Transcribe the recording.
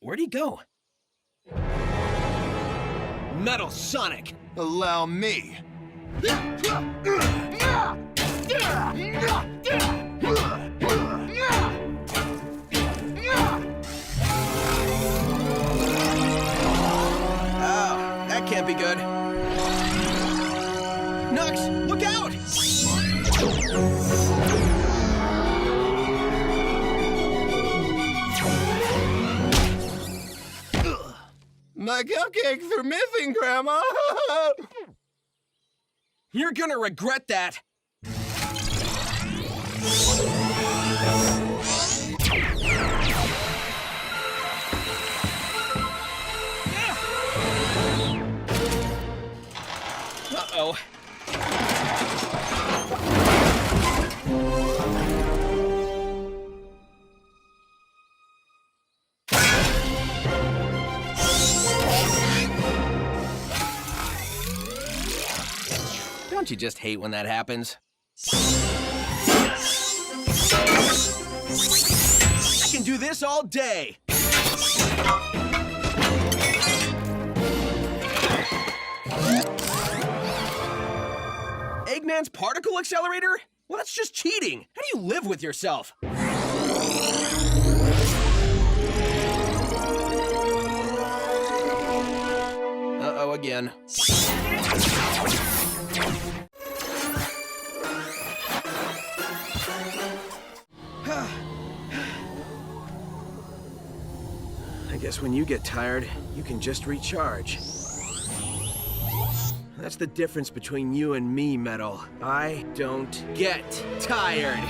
Where'd he go? Metal Sonic! Allow me. Oh, that can't be good. Nux, look out! My cupcakes are missing, Grandma! You're gonna regret that! Uh-oh. Don't you just hate when that happens? I can do this all day! Eggman's particle accelerator? Well, that's just cheating! How do you live with yourself? Uh-oh again. I guess when you get tired, you can just recharge. That's the difference between you and me, Metal. I don't get tired.